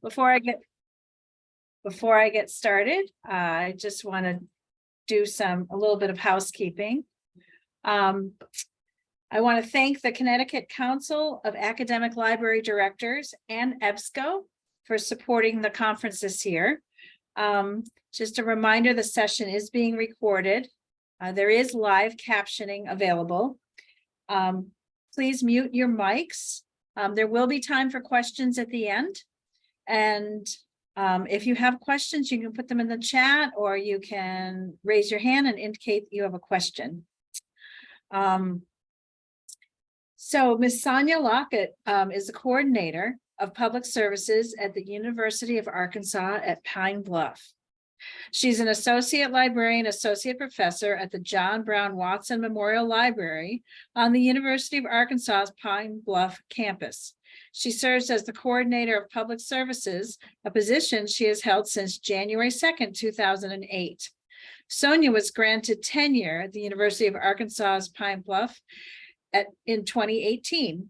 Before I get started, I just want to do a little bit of housekeeping. I want to thank the Connecticut Council of Academic Library Directors and EBSCO for supporting the conference this year. Just a reminder, the session is being recorded. There is live captioning available. Please mute your mics. There will be time for questions at the end. And if you have questions, you can put them in the chat, or you can raise your hand and indicate you have a question. So Ms. Sonya Lockett is the coordinator of public services at the University of Arkansas at Pine Bluff. She's an associate librarian, associate professor at the John Brown Watson Memorial Library on the University of Arkansas's Pine Bluff campus. She serves as the coordinator of public services, a position she has held since January 2nd, 2008. Sonya was granted tenure at the University of Arkansas's Pine Bluff in 2018.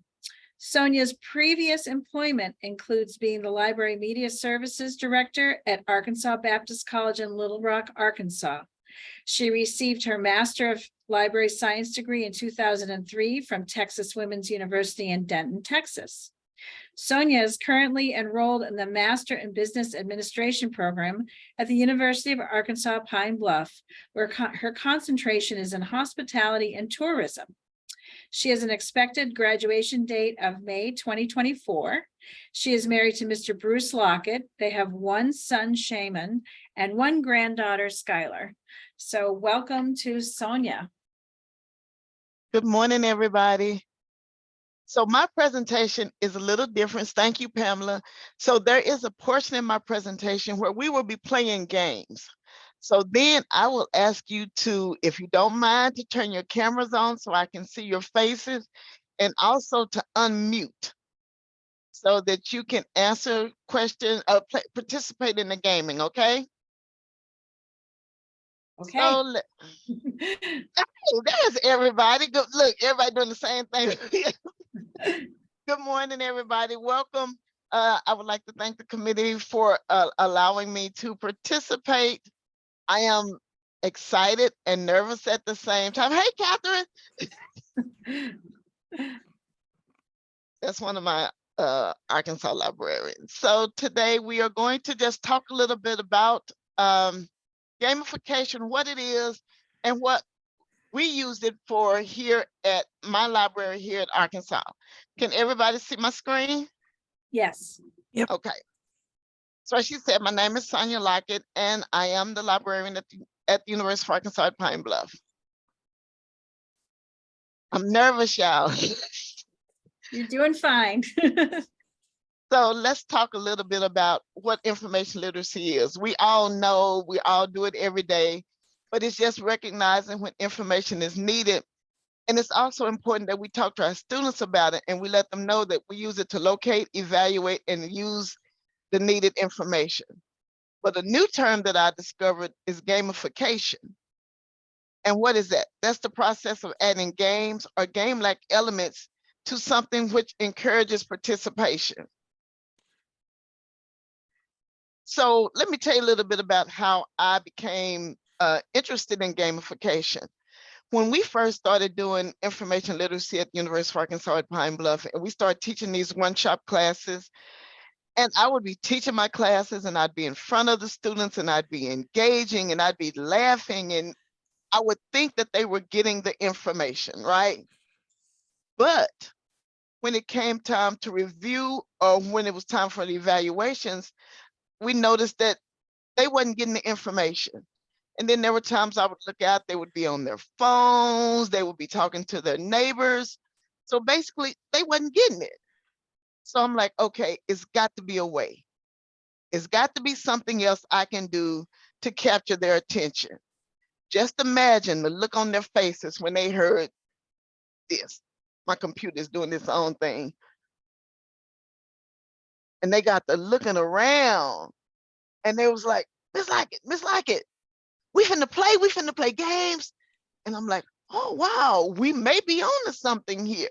Sonya's previous employment includes being the Library Media Services Director at Arkansas Baptist College in Little Rock, Arkansas. She received her Master of Library Science degree in 2003 from Texas Women's University in Denton, Texas. Sonya is currently enrolled in the Master in Business Administration program at the University of Arkansas Pine Bluff, where her concentration is in hospitality and tourism. She has an expected graduation date of May 2024. She is married to Mr. Bruce Lockett. They have one son, Shaman, and one granddaughter, Skylar. So welcome to Sonya. Good morning, everybody. So my presentation is a little different. Thank you, Pamela. So there is a portion in my presentation where we will be playing games. So then I will ask you to, if you don't mind, to turn your cameras on so I can see your faces, and also to unmute so that you can answer questions, participate in the gaming, okay? Okay. So, hey, there's everybody. Good, look, everybody doing the same thing. Good morning, everybody. Welcome. I would like to thank the committee for allowing me to participate. I am excited and nervous at the same time. Hey, Catherine. That's one of my Arkansas librarians. So today we are going to just talk a little bit about gamification, what it is, and what we use it for here at my library here at Arkansas. Can everybody see my screen? Yes. Yep. Okay. So as she said, my name is Sonya Lockett, and I am the librarian at the University of Arkansas at Pine Bluff. I'm nervous, y'all. You're doing fine. So let's talk a little bit about what information literacy is. We all know, we all do it every day, but it's just recognizing when information is needed. And it's also important that we talk to our students about it, and we let them know that we use it to locate, evaluate, and use the needed information. But a new term that I discovered is gamification. And what is that? That's the process of adding games or game-like elements to something which encourages participation. So let me tell you a little bit about how I became interested in gamification. When we first started doing information literacy at the University of Arkansas at Pine Bluff, and we started teaching these one-shot classes, and I would be teaching my classes, and I'd be in front of the students, and I'd be engaging, and I'd be laughing, and I would think that they were getting the information, right? But when it came time to review, or when it was time for the evaluations, we noticed that they wasn't getting the information. And then there were times I would look out, they would be on their phones, they would be talking to their neighbors. So basically, they wasn't getting it. So I'm like, okay, it's got to be a way. It's got to be something else I can do to capture their attention. Just imagine the look on their faces when they heard this. My computer's doing its own thing. And they got the looking around, and they was like, Miss Lockett, we finna play games. And I'm like, oh, wow, we may be on to something here.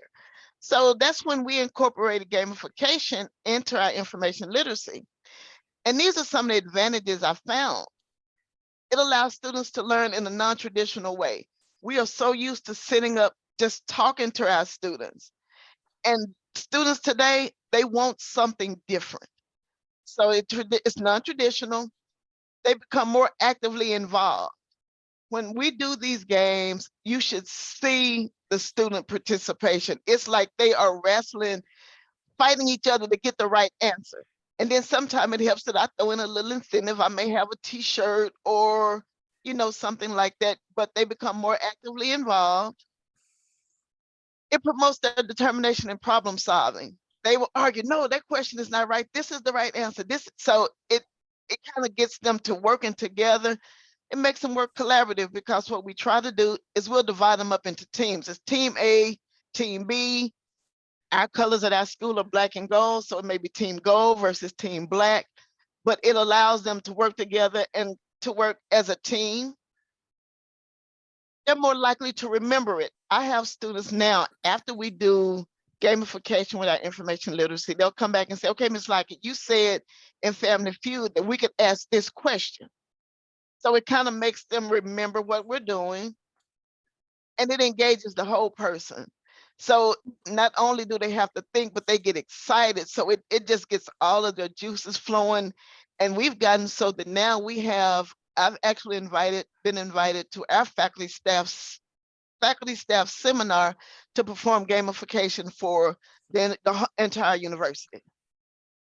So that's when we incorporated gamification into our information literacy. And these are some of the advantages I found. It allows students to learn in a non-traditional way. We are so used to sitting up, just talking to our students. And students today, they want something different. So it's non-traditional. They become more actively involved. When we do these games, you should see the student participation. It's like they are wrestling, fighting each other to get the right answer. And then sometimes it helps that I throw in a little incentive. I may have a t-shirt or, something like that, but they become more actively involved. It promotes their determination and problem solving. They will argue, no, that question is not right. This is the right answer. So it kind of gets them to working together. It makes them work collaborative, because what we try to do is we'll divide them up into teams. It's team A, team B. Our colors at our school are black and gold, so it may be team gold versus team black, but it allows them to work together and to work as a team. They're more likely to remember it. I have students now, after we do gamification with our information literacy, they'll come back and say, okay, Ms. Lockett, you said in Family Feud that we could ask this question. So it kind of makes them remember what we're doing, and it engages the whole person. So not only do they have to think, but they get excited. So it just gets all of their juices flowing. And we've gotten so that now I've actually been invited to our faculty staff seminar to perform gamification for the entire university.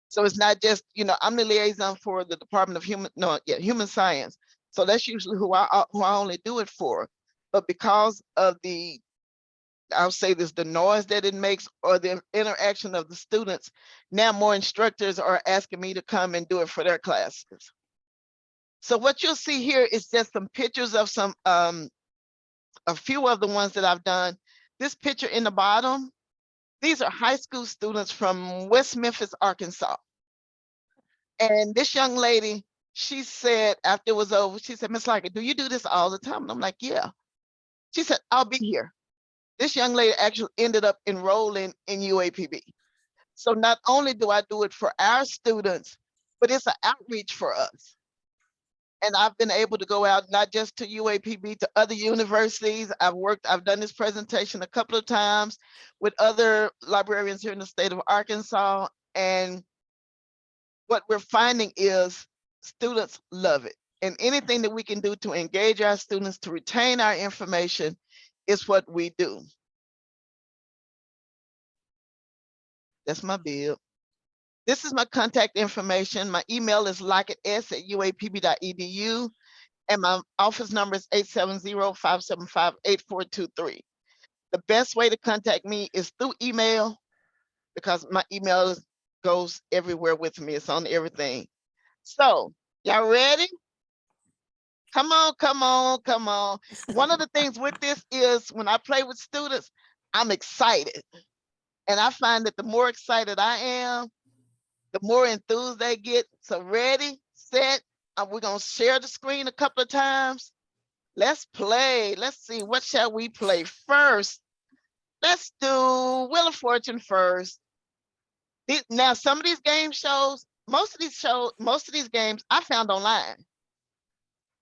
So it's not just, I'm the liaison for the Department of Human Science. So that's usually who I only do it for. But because of I'll say this, the noise that it makes or the interaction of the students, now more instructors are asking me to come and do it for their classes. So what you'll see here is just some pictures of a few of the ones that I've done. This picture in the bottom, these are high school students from West Memphis, Arkansas. And this young lady, she said after it was over, she said, Ms. Lockett, do you do this all the time? And I'm like, yeah. She said, I'll be here. This young lady actually ended up enrolling in UAPB. So not only do I do it for our students, but it's an outreach for us. And I've been able to go out not just to UAPB, to other universities. I've done this presentation a couple of times with other librarians here in the state of Arkansas. And what we're finding is students love it. And anything that we can do to engage our students, to retain our information, is what we do. That's my bill. This is my contact information. My email is lockett@uapb.edu, and my office number is 870-575-8423. The best way to contact me is through email, because my email goes everywhere with me. It's on everything. So, y'all ready? Come on, come on, come on. One of the things with this is when I play with students, I'm excited. And I find that the more excited I am, the more enthused they get. So ready, set, we're gonna share the screen a couple of times. Let's play. Let's see, what shall we play first? Let's do Wheel of Fortune first. Now, some of these game shows, most of these games I found online.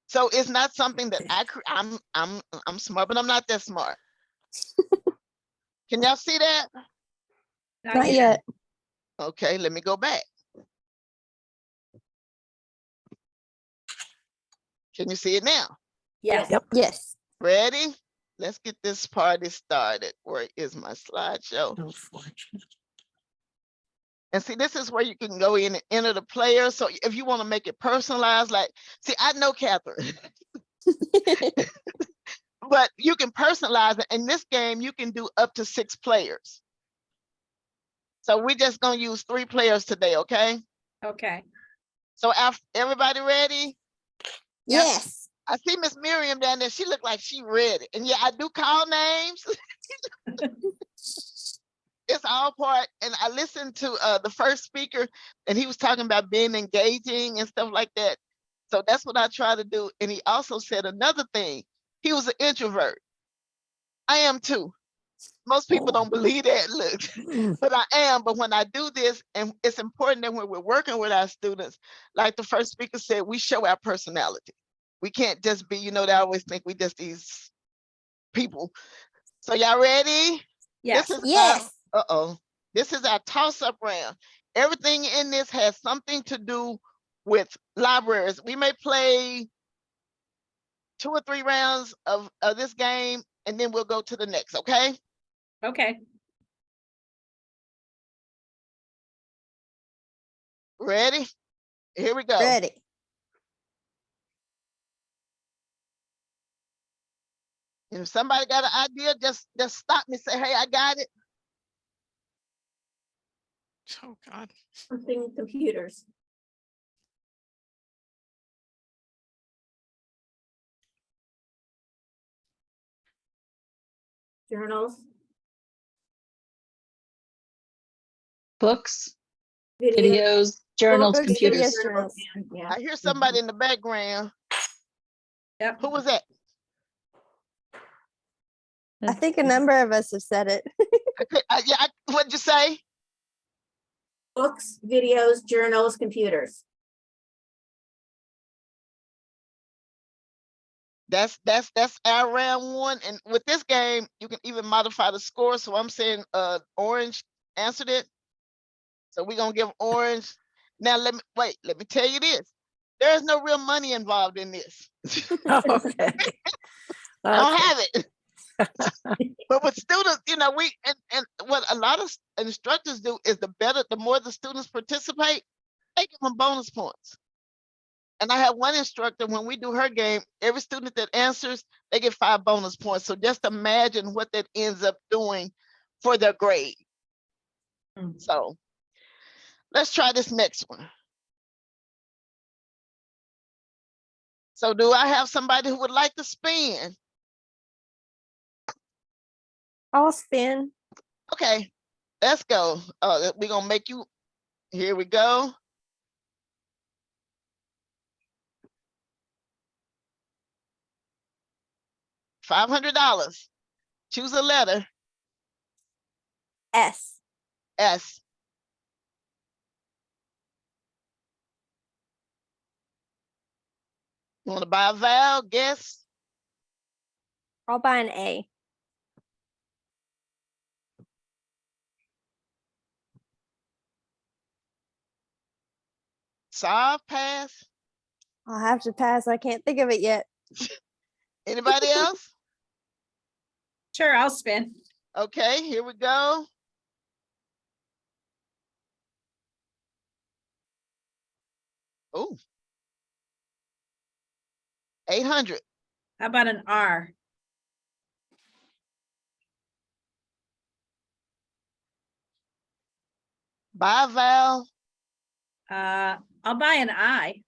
So it's not something that I'm smart, but I'm not that smart. Can y'all see that? Not yet. Okay, let me go back. Can you see it now? Yes. Yep. Yes. Ready? Let's get this party started. Where is my slideshow? And see, this is where you can go in and enter the player. So if you want to make it personalized, like, see, I know Catherine, but you can personalize it. In this game, you can do up to 6 players. So we're just going to use 3 players today, okay? Okay. So everybody ready? Yes. I see Miss Miriam down there. She looked like she ready. And yeah, I do call names. It's all part. And I listened to the first speaker, and he was talking about being engaging and stuff like that. So that's what I try to do. And he also said another thing. He was an introvert. I am too. Most people don't believe that, look, but I am. But when I do this, and it's important that when we're working with our students, like the first speaker said, we show our personality. We can't just be, they always think we just these people. So y'all ready? Yes. This is Yes. This is our toss-up round. Everything in this has something to do with libraries. We may play 2 or 3 rounds of this game, and then we'll go to the next, okay? Okay. Ready? Here we go. Ready. If somebody got an idea, just stop me, say, hey, I got it. Oh God. Something computers. Journals, Books, video. videos, journals, Books, computers. videos, journals. Yeah. I hear somebody in the background. Yep. Who was that? I think a number of us have said it. What'd you say? Books, videos, journals, computers. That's our round 1. And with this game, you can even modify the score. So I'm saying Orange answered it. So we're gonna give Orange. Now let me tell you this. There's no real money involved in this. Okay. I don't have it. But with students, and what a lot of instructors do is the more the students participate, they give them bonus points. And I have one instructor, when we do her game, every student that answers, they get 5 bonus points. So just imagine what that ends up doing for their grade. So let's try this next one. So do I have somebody who would like to spin? I'll spin. Okay, let's go. We're gonna make you, here we go. $500. Choose a letter. S. S. You want to buy a vowel? Guess. I'll buy an A. Solve, pass. I'll have to pass. I can't think of it yet. Anybody else? Sure, I'll spin. Okay, here we go. Oh, 800. How about an R? Buy a vowel. I'll buy an I.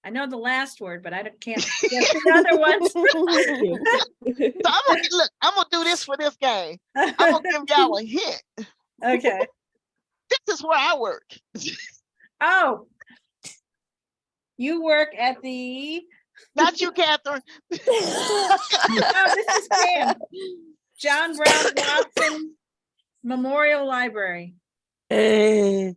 I know the last word, but can't guess the other ones. So I'm gonna do this for this game. I'm gonna give y'all a hint. Okay. This is where I work. Oh. You work at the, Not you, Catherine. oh, this is Pam. John Brown Watson Memorial Library. Hey.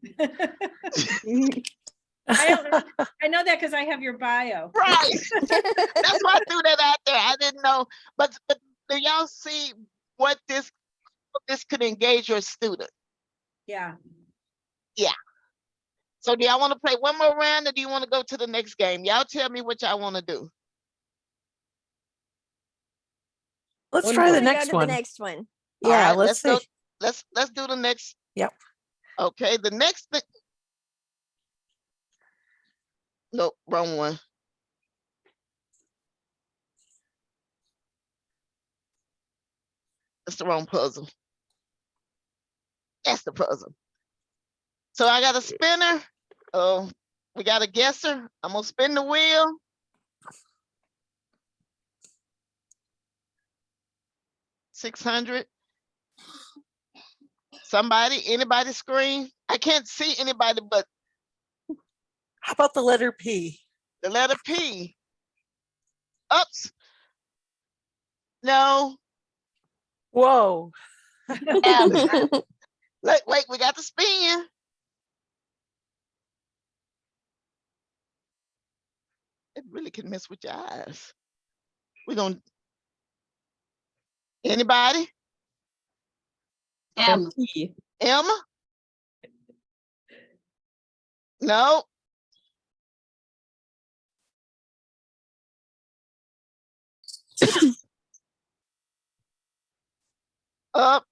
I know that because I have your bio. Right. That's why I threw that out there. I didn't know. But do y'all see what this could engage your student? Yeah. So do y'all want to play one more round, or do you want to go to the next game? Y'all tell me what y'all want to do. Let's When try do the we go next to one. The next one. Yeah, All right, let's see. Let's do the next. Yep. Okay, the next thing. Nope, wrong one. That's the wrong puzzle. That's the puzzle. So I got a spinner. Oh, we got a guesser. I'm gonna spin the wheel. $600. Somebody, anybody scream? I can't see anybody, but How about the letter P? The letter P. Oops. No. Whoa. M. Wait, we got the spin. It really can mess with your eyes. We're gonna. Anybody? M. M? No. Up.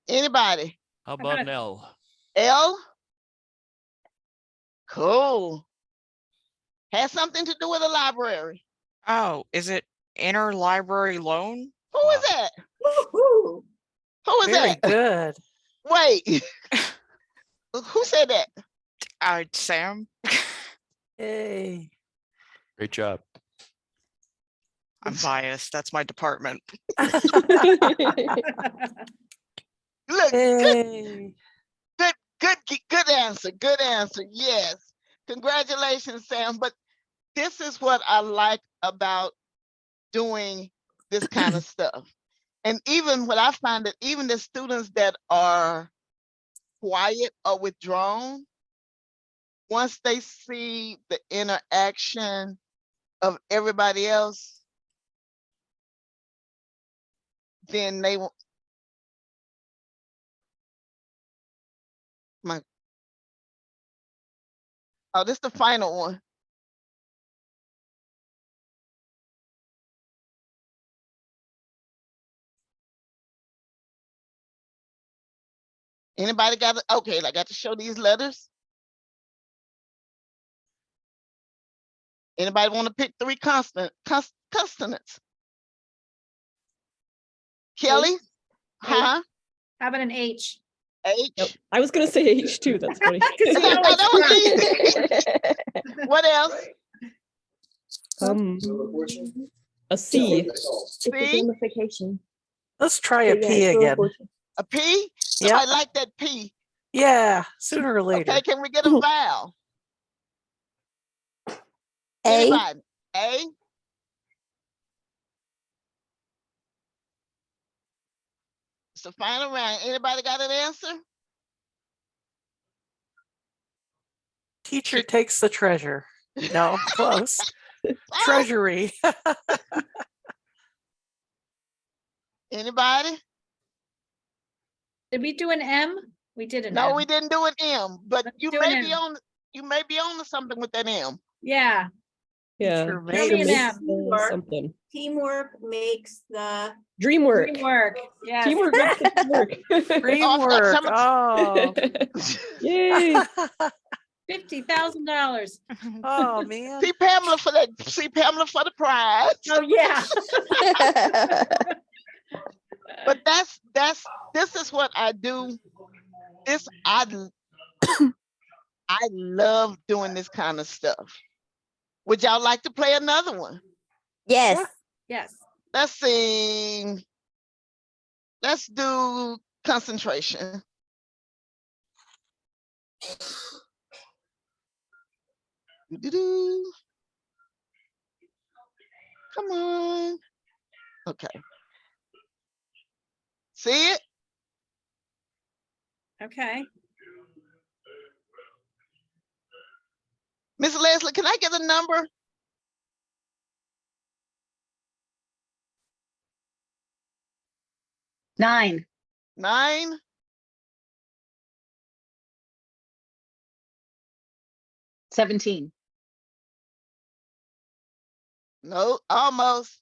Anybody? How about an L? L? Cool. Has something to do with a library. Oh, is it interlibrary loan? Who is that? Woo-hoo. Who is Very that? good. Wait. Who said that? Sam. Yay. Great job. I'm biased. That's my department. Look, Yay. good answer. Good answer. Yes. Congratulations, Sam. But this is what I like about doing this kind of stuff. And even what I find that even the students that are quiet or withdrawn, once they see the interaction of everybody else, then they will. Oh, this is the final one. Anybody got it? Okay, I got to show these letters. Anybody want to pick 3 consonants? Kelly? Huh? How about an H? H? Yep. I was gonna say H too. That's funny. That was easy. What else? A C. C? Gamification. Let's try a P again. A P? Somebody like that P. Yeah, sooner or later. Okay, can we get a vowel? A. Anybody? A? It's the final round. Anybody got an answer? Teacher takes the treasure. No, close. Oh, Treasury. anybody? Did we do an M? We did an No, M. we didn't do an M, but Let's you do may an be M. on to something with that M. Yeah, Yeah. Teacher Show me an makes- M. Something. Teamwork makes the. Dreamwork. Teamwork. Yes. Teamwork makes the teamwork. Dreamwork. Oh. Yay. $50,000. Oh man. See Pamela for that. See Pamela for the prize. Oh, yeah. But this is what I do. This I love doing this kind of stuff. Would y'all like to play another one? Yes. Yes. Let's see. Let's do concentration. Doo-doo-doo. Come on. Okay. See it? Okay. Miss Leslie, can I get a number? Nine. 9? $17. No, almost.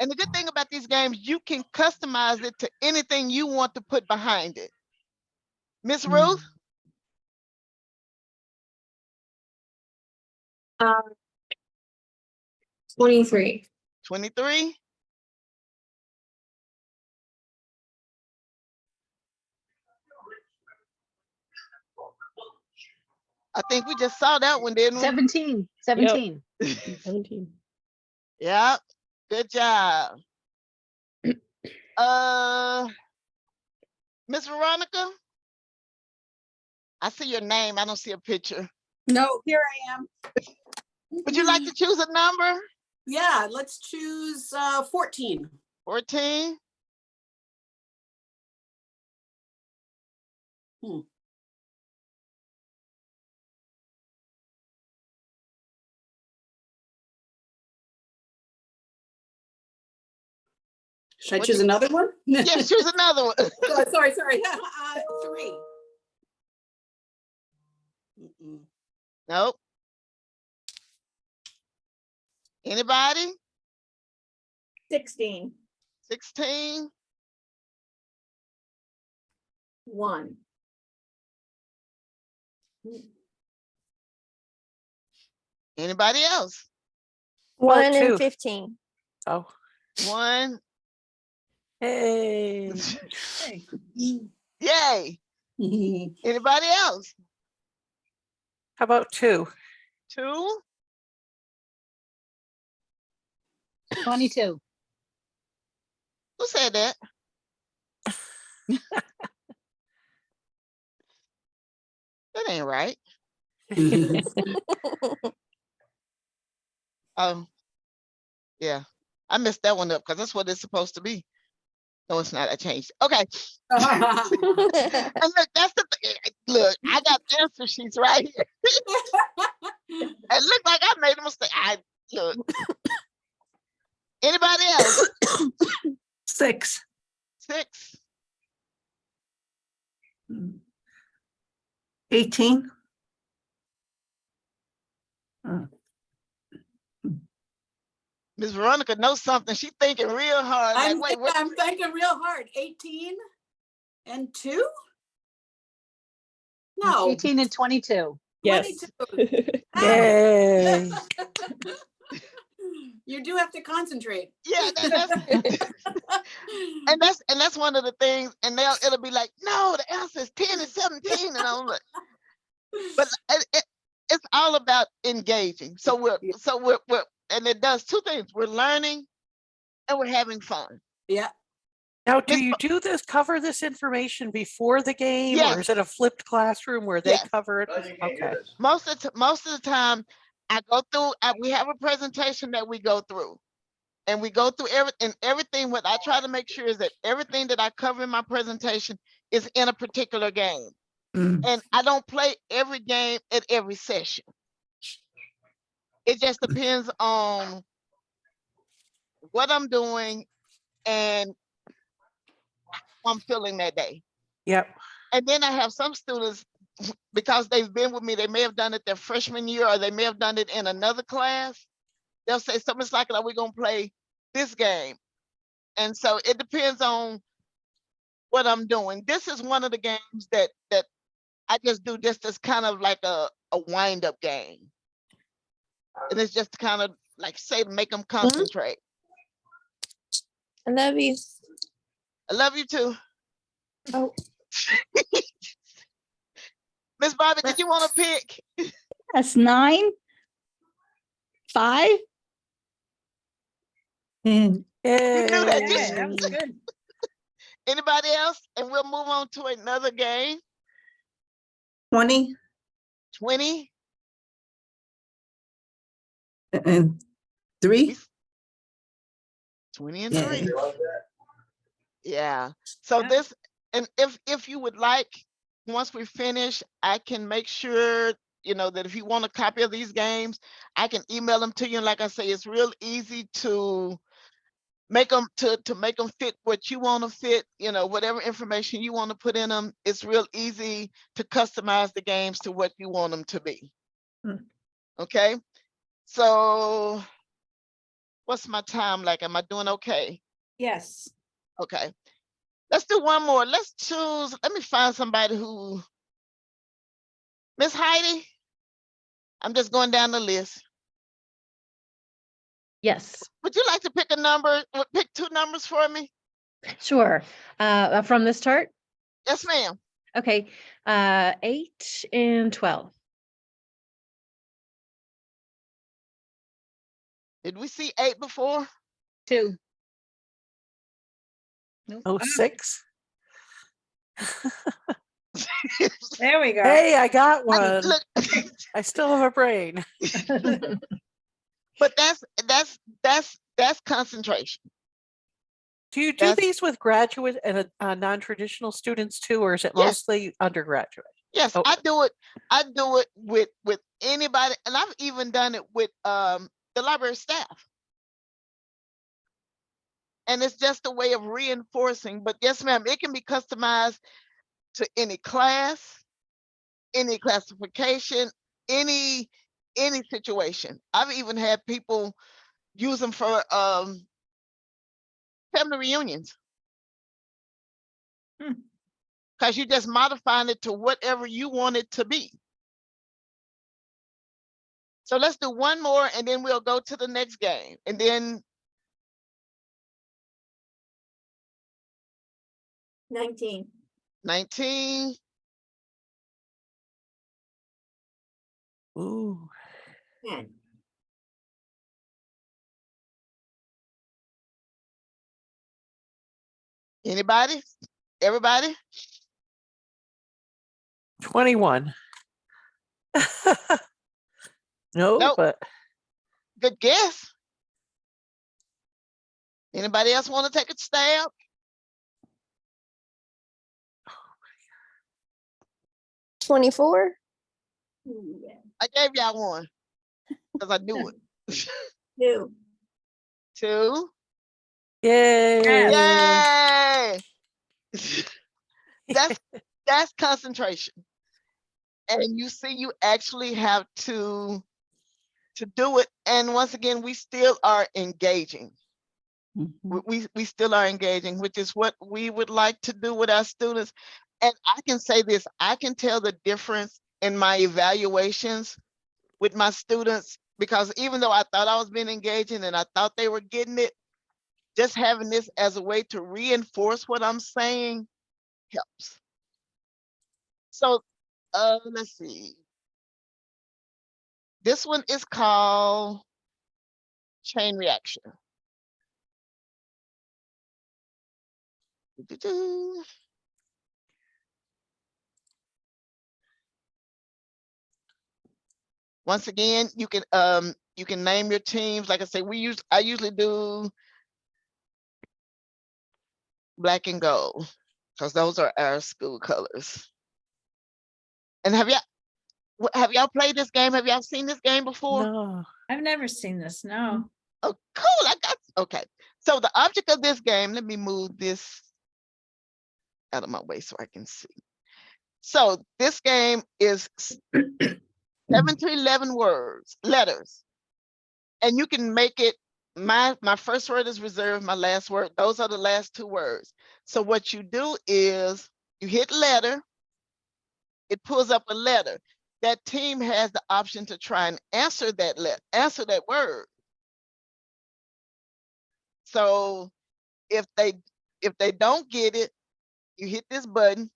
And the good thing about these games, you can customize it to anything you want to put behind it. Miss Ruth? 23. 23? I think we just saw that one, didn't we? 17. 17. 17. Yep. Good job. Miss Veronica, I see your name. I don't see a picture. No, here I am. Would you like to choose a number? Yeah, let's choose 14. 14? Should I choose another one? Yes, choose another one. Sorry. 3. Nope. Anybody? 16. 16? 1. Anybody else? Well, 1 and 2. 15. Oh, 1. hey. Yay. Anybody else? How about 2? 2? 22. Who said that? That ain't right. Oh, yeah. I messed that one up because that's what it's supposed to be. No, it's not. I changed. Okay. And look, that's the thing. Look, I got answer sheets right here. It looked like I made a mistake. Look. Anybody else? 6. 6. 18. Miss Veronica knows something. She's thinking real hard. Like, wait, what? I'm thinking real hard. 18 and 2? No. 18 and 22. Yes. 22. Yay. You do have to concentrate. Yeah, that's one of the things. And now it'll be like, no, the answer is 10 and 17. And I'm like, but it's all about engaging. So we're and it does 2 things. We're learning and we're having fun. Yeah. Now, do you cover this information before the game, Yes. or is it a flipped classroom where they Yes. cover it? Okay. Most of the time, I go through. We have a presentation that we go through, and we go through everything. What I try to make sure is that everything that I cover in my presentation is in a particular game, and I don't play every game at every session. It just depends on what I'm doing and how I'm feeling that day. Yep. And then I have some students, because they've been with me, they may have done it their freshman year, or they may have done it in another class. They'll say something like, are we going to play this game? And so it depends on what I'm doing. This is one of the games that I just do just as kind of like a wind-up game. And it's just kind of like, say, make them concentrate. I love you. I love you too. Oh. Miss Bobby, did you want to pick? That's 9. 5. You knew that, Yay. didn't you? That was good. Anybody else? And we'll move on to another game. 20 20. and 3. 20 and 3. Yeah. So this, and if you would like, once we finish, I can make sure, that if you want a copy of these games, I can email them to you. And like I say, it's real easy to make them to make them fit what you want to fit, whatever information you want to put in them. It's real easy to customize the games to what you want them to be. Okay. So what's my time like? Am I doing okay? Yes. Okay. Let's do one more. Let's choose. Let me find somebody who. Miss Heidi. I'm just going down the list. Yes, Would you like to pick a number? Pick 2 numbers for me? sure. From this chart? Yes, ma'am. Okay. 8 and 12. Did we see 8 before? 2. Oh, 6. There we go. Hey, I got one. Look, I still have a brain. but that's concentration. Do you do That's- these with graduate and non-traditional students too, or is it Yes. mostly undergraduate? Yes, Oh. I do it. I do it with anybody, and I've even done it with the library staff. And it's just a way of reinforcing. But yes, ma'am, it can be customized to any class, any classification, any situation. I've even had people use them for family reunions. Because you just modifying it to whatever you want it to be. So let's do one more and then we'll go to the next game. And then 19. 19. Ooh. 10. Anybody? Everybody? 21. No, Nope. but Good guess. Anybody else want to take a stab? 24. I gave y'all one because I knew it. 2. 2. yay. Yay! That's concentration. And you see, you actually have to do it. And once again, we still are engaging. We still are engaging, which is what we would like to do with our students. And I can say this, I can tell the difference in my evaluations with my students, because even though I thought I was being engaging and I thought they were getting it, just having this as a way to reinforce what I'm saying helps. So let's see. This one is called chain reaction. Once again, you can name your teams. Like I say, I usually do black and gold because those are our school colors. And have y'all played this game? Have y'all seen this game before? No. I've never seen this, no. Oh, cool. Okay. So the object of this game, let me move this out of my way so I can see. So this game is 7 to 11 letters. And you can make it, my first word is reserved, my last word, those are the last 2 words. So what you do is you hit letter, it pulls up a letter. That team has the option to try and answer that word. So if they don't get it, you hit this button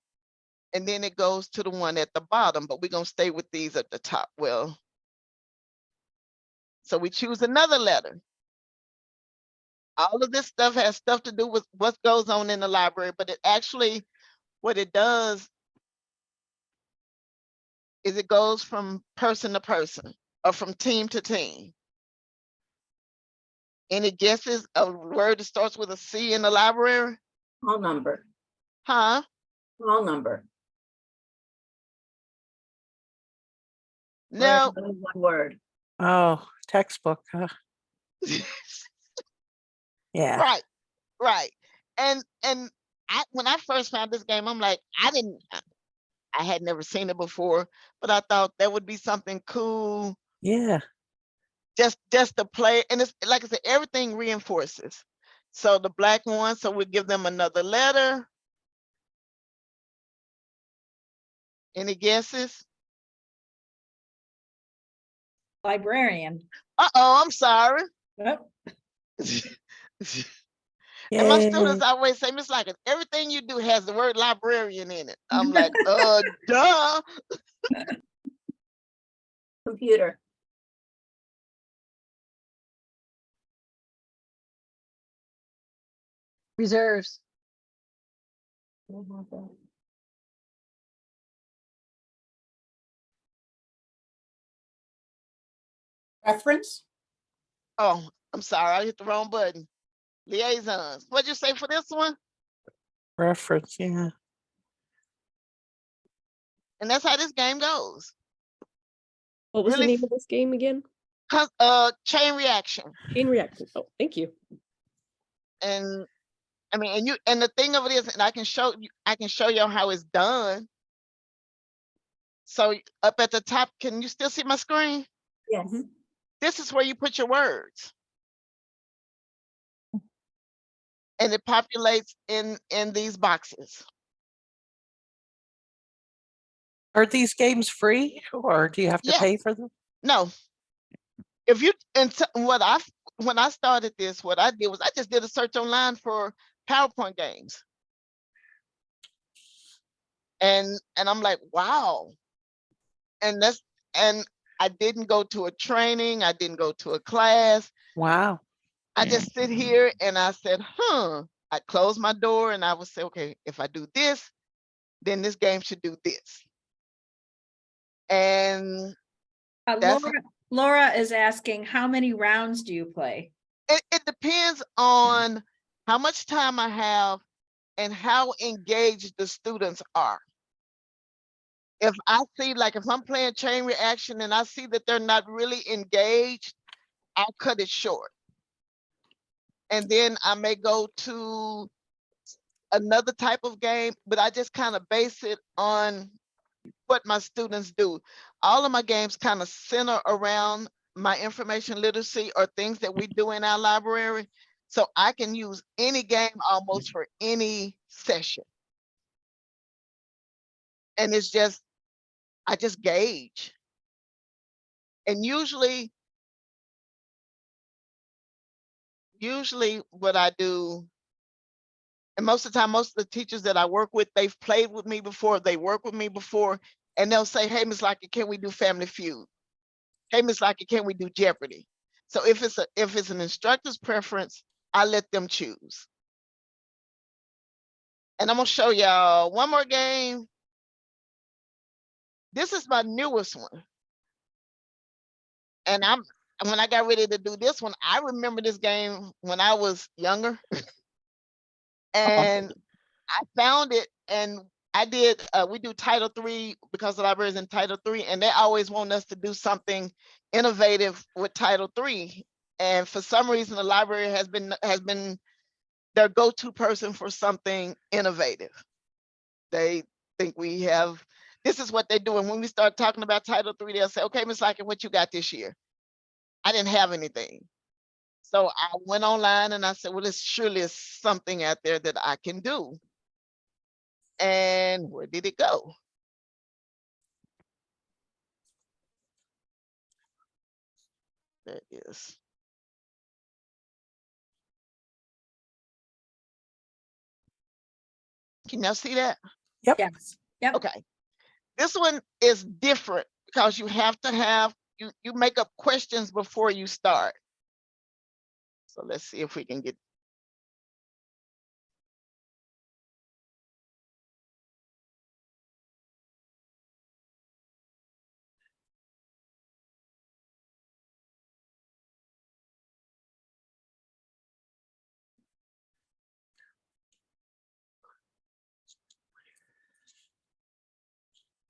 and then it goes to the one at the bottom, but we're gonna stay with these at the top. Well, so we choose another letter. All of this stuff has stuff to do with what goes on in the library, but it actually, what it does is it goes from person to person or from team to team. Any guesses of a word that starts with a C in the library? All number. Huh? All number. No. One word. Oh, textbook. Huh? Yeah. Right. And when I first found this game, I'm like, I had never seen it before, but I thought that would be something cool. Yeah. Just to play. And it's like I said, everything reinforces. So the black one, so we give them another letter. Any guesses? Librarian. Uh-oh, I'm sorry. Yep. And my Yay. students always say, Miss Lockett, everything you do has the word librarian in it. I'm like, duh. Computer. Reserves. Reference? Oh, I'm sorry, I hit the wrong button. Liaisons. What'd you say for this one? Reference, yeah. And that's how this game goes. What was the Really? name of this game again? Chain reaction. Chain reaction. Oh, thank you. And I mean, and the thing of it is, and I can show you how it's done. So up at the top, can you still see my screen? Yes. This is where you put your words. And it populates in these boxes. Are these games free or do you have to Yeah. pay for them? No. If you when I started this, what I did was I just did a search online for PowerPoint games. And I'm like, wow. And I didn't go to a training, I didn't go to a class. Wow. I just sit here and I said, I closed my door and I would say, okay, if I do this, then this game should do this. And that's Laura is asking, how many rounds do you play? it depends on how much time I have and how engaged the students are. If I see, like if I'm playing chain reaction and I see that they're not really engaged, I'll cut it short. And then I may go to another type of game, but I just kind of base it on what my students do. All of my games kind of center around my information literacy or things that we do in our library. So I can use any game almost for any session. And it's just, I just gauge. And usually what I do, and most of the time, most of the teachers that I work with, they've played with me before, they work with me before, and they'll say, hey, Ms. Lockett, can we do Family Feud? Hey, Ms. Lockett, can we do Jeopardy? So if it's an instructor's preference, I let them choose. And I'm gonna show y'all one more game. This is my newest one. And when I got ready to do this one, I remember this game when I was younger. And I found it and I did, we do Title III because the library is in Title III, and they always want us to do something innovative with Title III. And for some reason, the library has been their go-to person for something innovative. They think we have, this is what they do. And when we start talking about Title III, they'll say, okay, Ms. Lockett, what you got this year? I didn't have anything. So I went online and I said, well, this surely is something out there that I can do. And where did it go? There it is. Can y'all see that? Yep. Yes. Yep. Okay. This one is different because you have to have, you make up questions before you start. So let's see if we can get.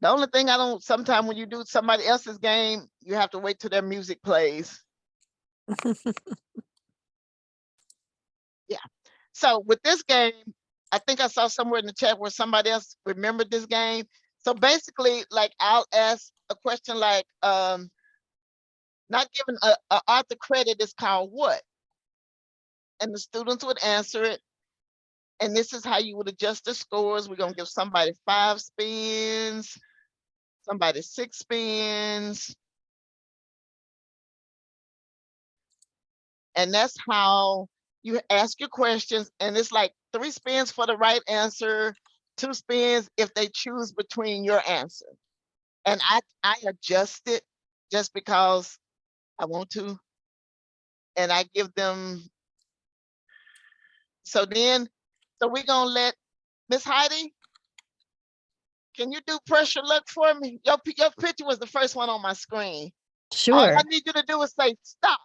The only thing I don't, sometimes when you do somebody else's game, you have to wait till their music plays. Yeah. So with this game, I think I saw somewhere in the chat where somebody else remembered this game. So basically, like I'll ask a question like, not giving a author credit is called what? And the students would answer it. And this is how you would adjust the scores. We're gonna give somebody 5 spins, somebody 6 spins. And that's how you ask your questions. And it's like 3 spins for the right answer, 2 spins if they choose between your answer. And I adjust it just because I want to. And I give them, so we're gonna let Miss Heidi, can you do pressure luck for me? Your picture was the first one on my screen. All Sure. I need you to do is say stop.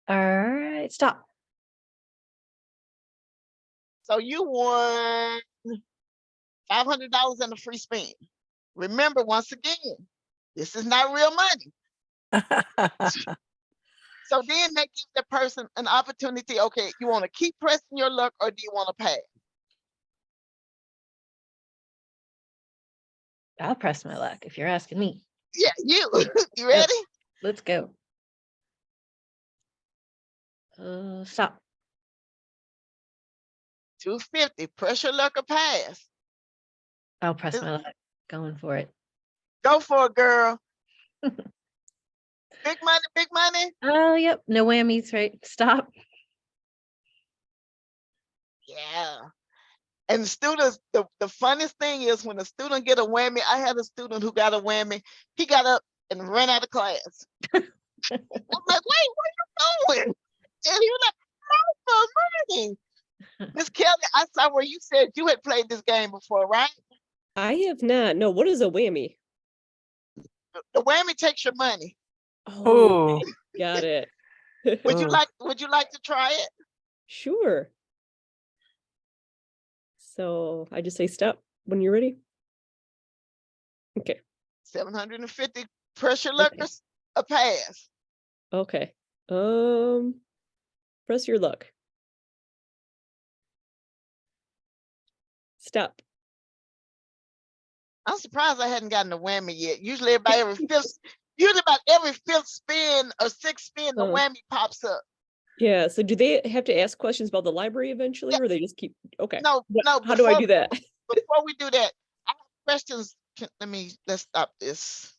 All right, stop. So you won $500 and a free spin. Remember, once again, this is not real money. So then that gives the person an opportunity. Okay, you want to keep pressing your luck or do you want to pass? I'll press my luck if you're asking me. Yeah, you. You ready? Let's go. Stop. 250. Press your luck or pass. I'll press my luck. Going for it. Go for it, girl. Big money, big money. Oh, yep. No whammies, right? Stop. Yeah. And students, the funniest thing is when a student get a whammy, I had a student who got a whammy. He got up and ran out of class. I'm like, wait, where you going? And he was like, no, for money. Miss Kelly, I saw where you said you had played this game before, right? I have not. No, what is a whammy? The whammy takes your money. Oh, got it. Would you like to try it? Sure. So I just say stop when you're ready. Okay. 750 pressure luck Okay. a pass. Okay. Press your luck. Stop. I'm surprised I hadn't gotten a whammy yet. Usually about every fifth spin or sixth spin, the whammy pops up. Yeah. So do they have to ask questions about the library eventually, or they just keep? Okay. No. How do I do that? Before we do that, I have questions. Let's stop this.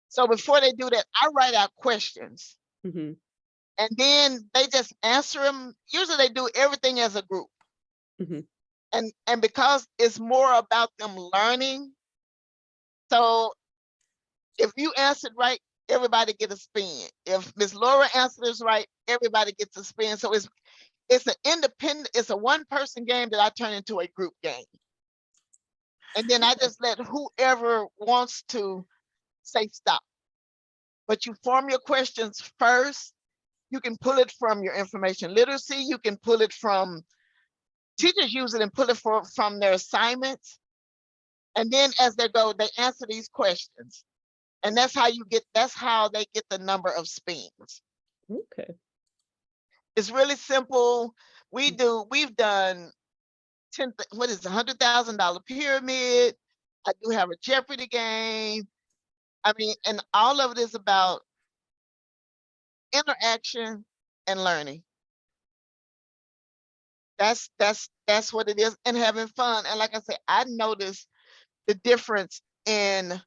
So before they do that, I write out questions. Mm-hmm. And then they just answer them. Usually they do everything as a group. Mm-hmm. And because it's more about them learning, so if you answered right, everybody get a spin. If Miss Laura answers right, everybody gets a spin. So it's an independent, it's a one-person game that I turn into a group game. And then I just let whoever wants to say stop. But you form your questions first. You can pull it from your information literacy. You can pull it from, teachers use it and pull it from their assignments. And then as they go, they answer these questions. And that's how they get the number of spins. Okay. It's really simple. We've done $100,000 pyramid. I do have a Jeopardy game. I mean, and all of it is about interaction and learning. That's what it is, and having fun. And like I said, I noticed the difference in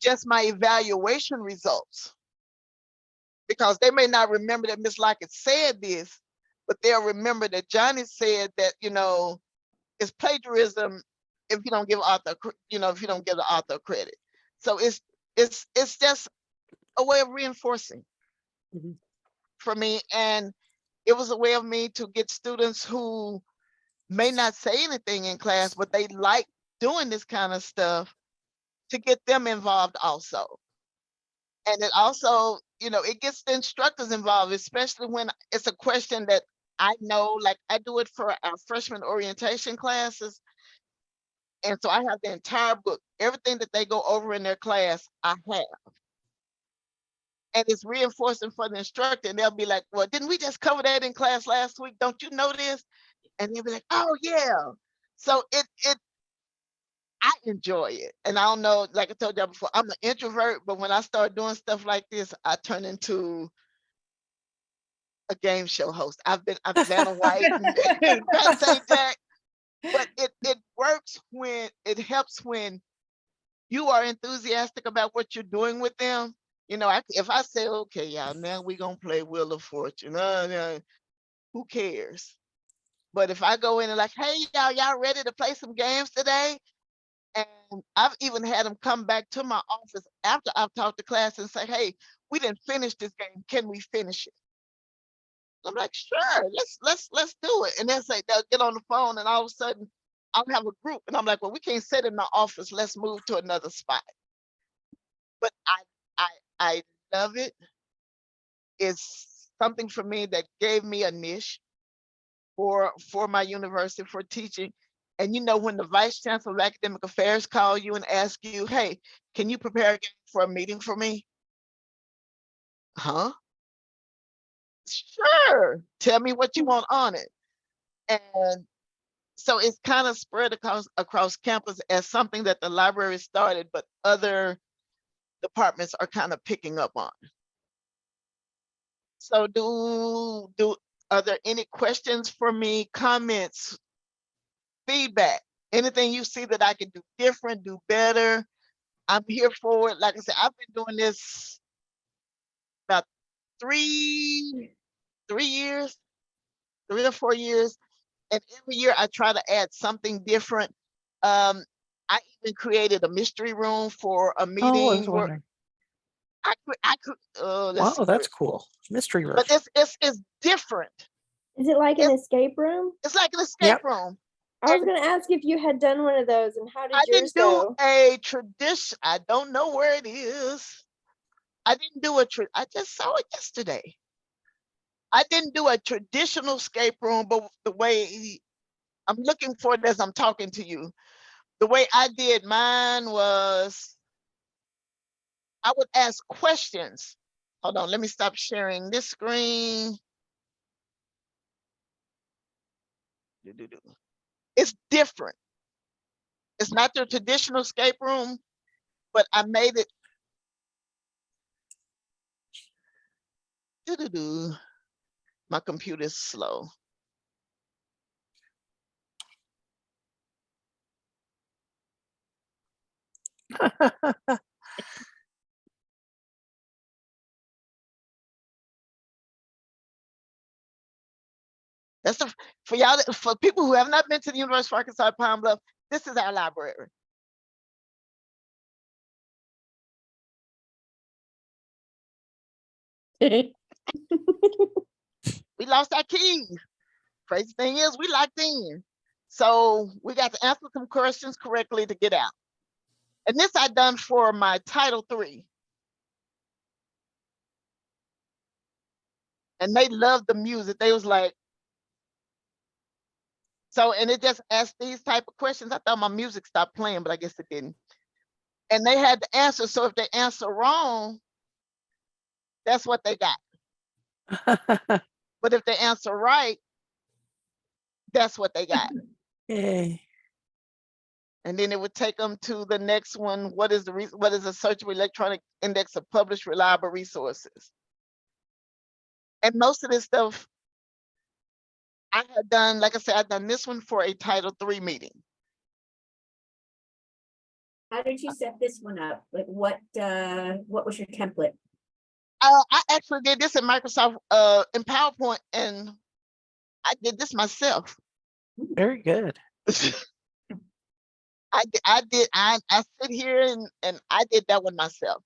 just my evaluation results, because they may not remember that Miss Lockett said this, but they'll remember that Johnny said that, it's plagiarism if you don't give author, if you don't give the author credit. So it's just a way of reinforcing for me. And it was a way of me to get students who may not say anything in class, but they like doing this kind of stuff, to get them involved also. And it also, it gets the instructors involved, especially when it's a question that I know, like I do it for our freshman orientation classes. And so I have the entire book, everything that they go over in their class, I have. And it's reinforcing for the instructor. And they'll be like, well, didn't we just cover that in class last week? Don't you know this? And they'll be like, oh yeah. So I enjoy it. And I don't know, like I told y'all before, I'm an introvert, but when I start doing stuff like this, I turn into a game show host. I've been Vanna White and Pat St. Jack, but it works when it helps when you are enthusiastic about what you're doing with them. If I say, okay, y'all, now we're gonna play Wheel of Fortune, who cares? But if I go in and like, hey, y'all ready to play some games today? And I've even had them come back to my office after I've taught the class and say, hey, we didn't finish this game. Can we finish it? I'm like, sure, let's do it. And then say they'll get on the phone, and all of a sudden I'll have a group, and I'm like, well, we can't sit in the office. Let's move to another spot. But I love it. It's something for me that gave me a niche for my university for teaching. And you know, when the vice chancellor of academic affairs call you and ask you, hey, can you prepare for a meeting for me? Huh? Sure. Tell me what you want on it. And so it's kind of spread across campus as something that the library started, but other departments are kind of picking up on. So are there any questions for me, comments, feedback, anything you see that I can do different, do better? I'm here for it. Like I said, I've been doing this about 3 years, 3 or 4 years. And every year I try to add something different. I even created a mystery room for a Oh, I was meeting where wondering. I could, let's see Wow, that's where, cool. Mystery but version. it's different. Is it like an escape room? It's like an escape Yep. room. I was And gonna ask if you had done one of those and how did I yours didn't do go? a tradition. I don't know where it is. I didn't do I just saw it yesterday. I didn't do a traditional escape room, but the way I'm looking for it as I'm talking to you, the way I did mine was I would ask questions. Hold on, let me stop sharing this screen. It's different. It's not the traditional escape room, but I made it. My computer's slow. That's for y'all, for people who have not been to the University of Arkansas at Pine Bluff, this is our library. We lost our keys. Crazy thing is we locked in. So we got to answer some questions correctly to get out. And this I done for my Title III. And they loved the music. They was like, so, and it just asked these type of questions. I thought my music stopped playing, but I guess it didn't. And they had to answer. So if they answer wrong, that's what they got. But if they answer right, that's what they got. Yay. And then it would take them to the next one. What is the searchable electronic index of published reliable resources? And most of this stuff I had done, like I said, I've done this one for a Title III meeting. How did you set this one up? Like what was your template? I actually did this in Microsoft in PowerPoint, and I did this myself. Very good. I sit here and I did that one myself.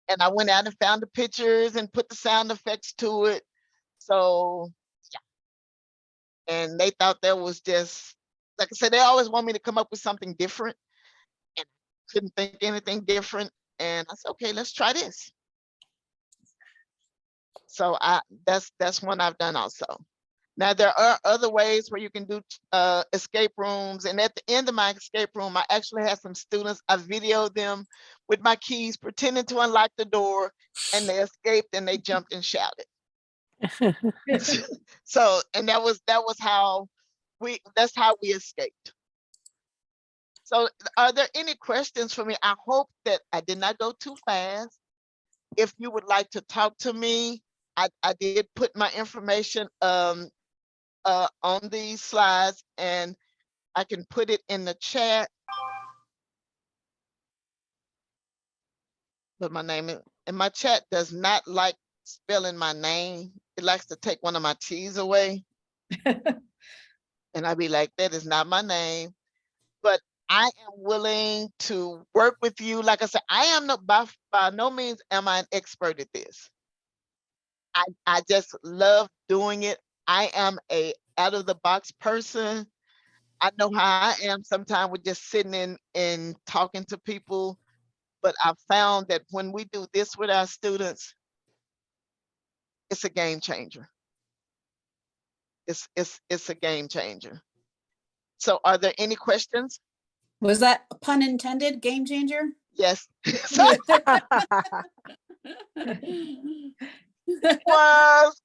And I went out and found the pictures and put the sound effects to it. So yeah. And they thought that was just, like I said, they always want me to come up with something different. And couldn't think anything different. And I said, okay, let's try this. So that's one I've done also. Now there are other ways where you can do escape rooms. And at the end of my escape room, I actually had some students, I videoed them with my keys, pretending to unlock the door, and they escaped and they jumped and shouted. So, and that's how we escaped. So are there any questions for me? I hope that I did not go too fast. If you would like to talk to me, I did put my information on these slides, and I can put it in the chat. But my name and my chat does not like spelling my name. It likes to take one of my T's away. And I'd be like, that is not my name. But I am willing to work with you. Like I said, I am not by no means am I an expert at this. I just love doing it. I am a out of the box person. I know how I am sometimes with just sitting in and talking to people, but I found that when we do this with our students, it's a game changer. It's a game changer. So are there any questions? Was that a pun intended, game changer? Yes. It was